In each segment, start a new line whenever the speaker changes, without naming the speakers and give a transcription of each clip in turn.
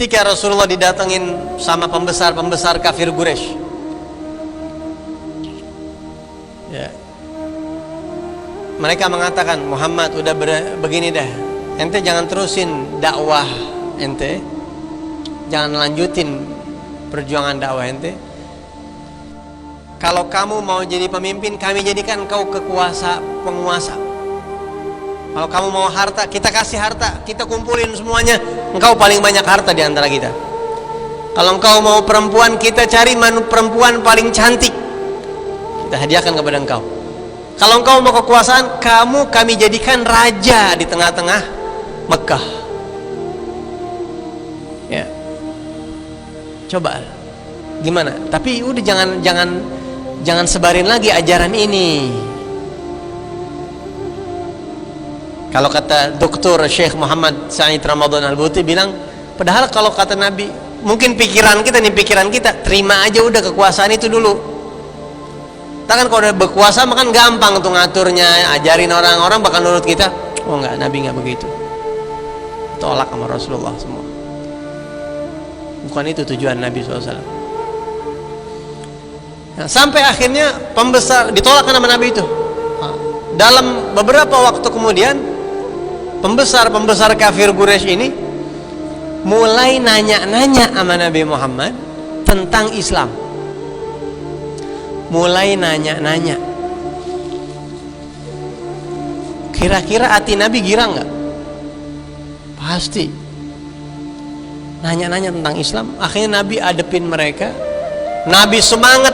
Ketika Rasulullah didatengin sama pembesar-pembesar kafir Quraisy, ya, mereka mengatakan, Muhammad udah begini dah, ente jangan terusin dakwah ente, jangan lanjutin perjuangan dakwah ente. Kalau kamu mau jadi pemimpin, kami jadikan kau penguasa. Kalau kamu mau harta, kita kasih harta, kita kumpulin semuanya, engkau paling banyak harta di antara kita. Kalau engkau mau perempuan, kita cari perempuan paling cantik, kita hadiahkan kepada engkau. Kalau engkau mau kekuasaan, kami jadikan raja di tengah-tengah Mekah. Ya, coba gimana? Tapi udah jangan sebarin lagi ajaran ini. Kalau kata Dr. Syekh Muhammad Said Ramadan Al-Buti bilang, padahal kalau kata Nabi, mungkin pikiran kita terima aja udah kekuasaan itu dulu. Kan kalau udah berkuasa makan gampang tuh ngaturnya, ajarin orang bakal nurut kita. Oh enggak, Nabi enggak begitu. Tolak sama Rasulullah semua. Bukan itu tujuan Nabi SAW. Nah, sampai akhirnya pembesar ditolak sama Nabi itu. Dalam beberapa waktu kemudian, pembesar kafir Quraisy ini mulai nanya-nanya sama Nabi Muhammad tentang Islam. Mulai nanya-nanya. Kira-kira hati Nabi girang nggak? Pasti. Nanya-nanya tentang Islam. Akhirnya Nabi adepin mereka. Nabi semangat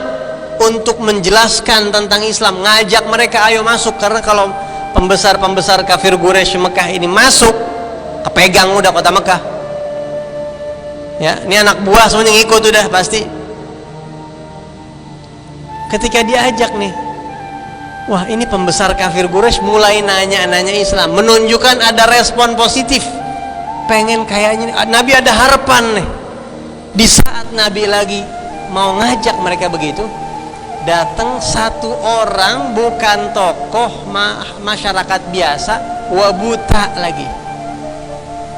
untuk menjelaskan tentang Islam, ngajak mereka ayo masuk, karena kalau pembesar kafir Quraisy Mekah ini masuk, kepegang udah kota Mekah. Ya, ini anak buah semuanya ngikut udah pasti. Ketika diajak nih, wah ini pembesar kafir Quraisy mulai nanya-nanya Islam, menunjukkan ada respon positif, pengen kayaknya Nabi ada harapan nih. Di saat Nabi lagi mau ngajak mereka begitu, datang satu orang bukan tokoh masyarakat biasa, wabuta lagi,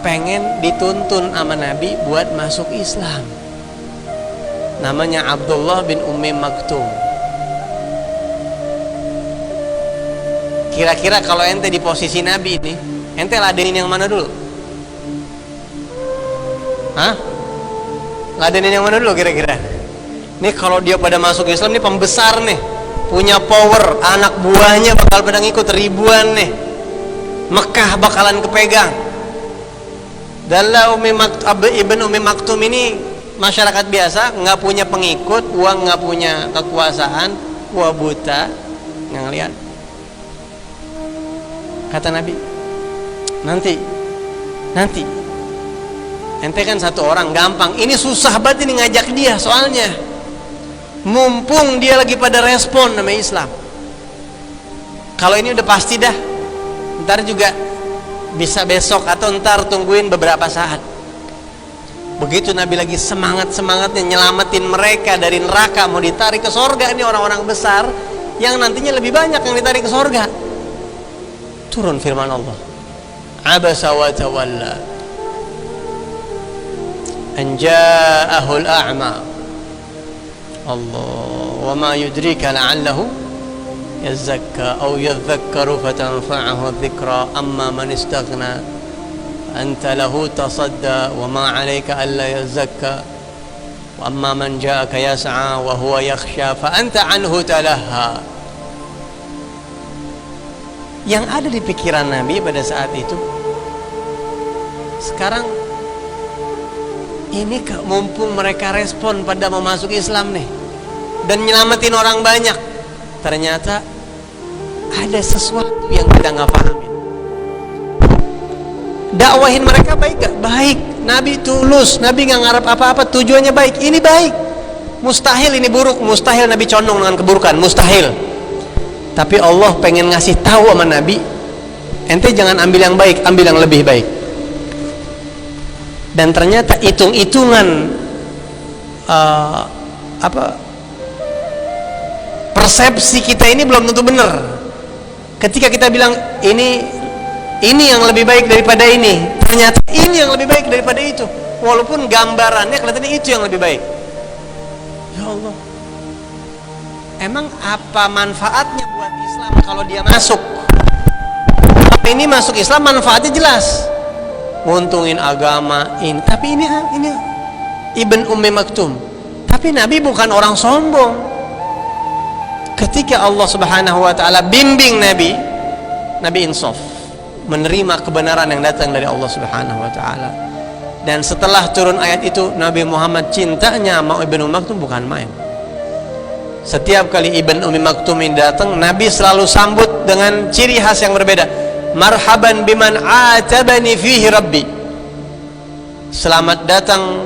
pengen dituntun sama Nabi buat masuk Islam. Namanya Abdullah bin Ummi Maktum. Kira-kira kalau ente di posisi Nabi ini, ente ladenin yang mana dulu? Hah? Ladenin yang mana dulu kira-kira? Nih kalau dia pada masuk Islam, nih pembesar nih, punya power, anak buahnya bakal pada ngikut ribuan nih, Mekah bakalan kepegang. Dan Ibn Ummi Maktum ini masyarakat biasa, nggak punya pengikut, uang nggak punya kekuasaan, buta, nggak ngeliat. Kata Nabi, nanti ente kan satu orang gampang, ini susah banget ini ngajak dia, soalnya mumpung dia lagi pada respon nama Islam. Kalau ini udah pasti dah, ntar juga bisa besok atau ntar tungguin beberapa saat. Begitu Nabi lagi semangatnya nyelamatin mereka dari neraka, mau ditarik ke sorga, ini orang-orang besar yang nantinya lebih banyak yang ditarik ke sorga. Turun firman Allah, abasa wa tawalla an ja'ahul a'ma. Allah, wa ma yudrika la'allahu yazakka aw yadhakkaru fatanfa'ahu dhikra amma man istaghna anta lahu tasadda wa ma 'alayka alla yazakka wa amma man ja'aka yas'a wa huwa yakhsha fa anta 'anhu talahha. Yang ada di pikiran Nabi pada saat itu, sekarang ini mumpung mereka respon pada mau masuk Islam nih dan nyelamatin orang banyak, ternyata ada sesuatu yang kita nggak pahamin. Dakwahin mereka baik gak? Baik. Nabi tulus, Nabi nggak ngarep apa-apa, tujuannya baik. Ini baik. Mustahil ini buruk, mustahil Nabi condong dengan keburukan, mustahil. Tapi Allah pengen ngasih tahu sama Nabi, ente jangan ambil yang baik, ambil yang lebih baik. Dan ternyata hitung-hitungan persepsi kita ini belum tentu benar. Ketika kita bilang ini yang lebih baik daripada ini, ternyata ini yang lebih baik daripada itu. walaupun gambarannya kelihatannya itu yang lebih baik. Ya Allah, emang apa manfaatnya buat Islam kalau dia masuk? Ini masuk Islam manfaatnya jelas, nguntungin agama ini. Tapi ini Ibn Ummi Maktum. Tapi Nabi bukan orang sombong. Ketika Allah Subhanahu wa taala bimbing Nabi insaf, menerima kebenaran yang datang dari Allah Subhanahu wa taala. Dan setelah turun ayat itu, Nabi Muhammad cintanya sama Ibn Ummi Maktum bukan main. Setiap kali Ibn Ummi Maktum ini datang, Nabi selalu sambut dengan ciri khas yang berbeda. Marhaban biman atabani fihi rabbi. Selamat datang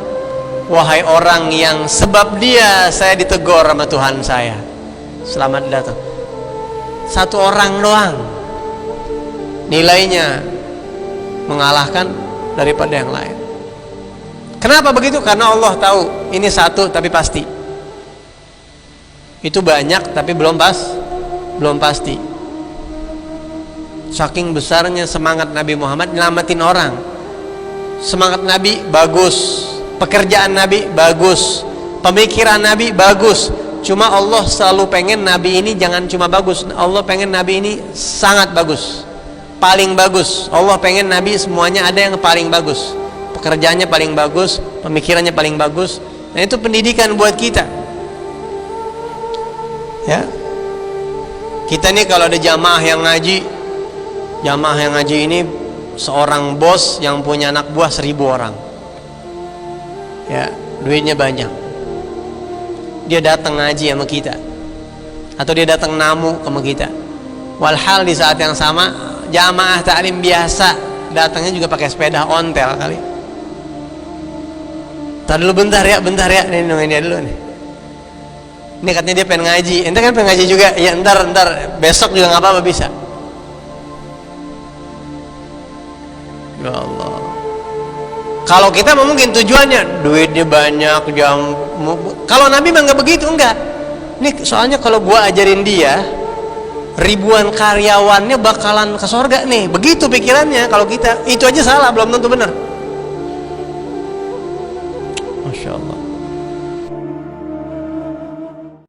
wahai orang yang sebab dia saya ditegur sama Tuhan saya. Selamat datang. Satu orang doang, nilainya mengalahkan daripada yang lain. Kenapa begitu? Karena Allah tahu ini satu tapi pasti. Itu banyak tapi belum pasti. Saking besarnya semangat Nabi Muhammad nyelamatin orang. Semangat Nabi bagus, pekerjaan Nabi bagus, pemikiran Nabi bagus. Cuma Allah selalu pengen Nabi ini jangan cuma bagus. Allah pengen Nabi ini sangat bagus, paling bagus. Allah pengen Nabi semuanya ada yang paling bagus. Pekerjaannya paling bagus, pemikirannya paling bagus. Nah itu pendidikan buat kita. Ya, kita nih kalau ada jamaah yang ngaji ini seorang bos yang punya anak buah 1000 orang. Ya, duitnya banyak. Dia datang ngaji sama kita, atau dia datang namu sama kita. Walhal di saat yang sama jamaah taklim biasa datangnya juga pakai sepeda ontel kali. Tar dulu bentar ya, nih nungguin dia dulu nih. Ini katanya dia pengen ngaji, ente kan pengen ngaji juga. Ya ntar besok juga nggak apa-apa bisa. Ya Allah. Kalau kita mungkin tujuannya duitnya banyak, kalau Nabi mah nggak begitu, enggak. Ini soalnya kalau gua ajarin dia, ribuan karyawannya bakalan ke surga nih. Begitu pikirannya. Kalau kita itu aja salah, belum tentu benar.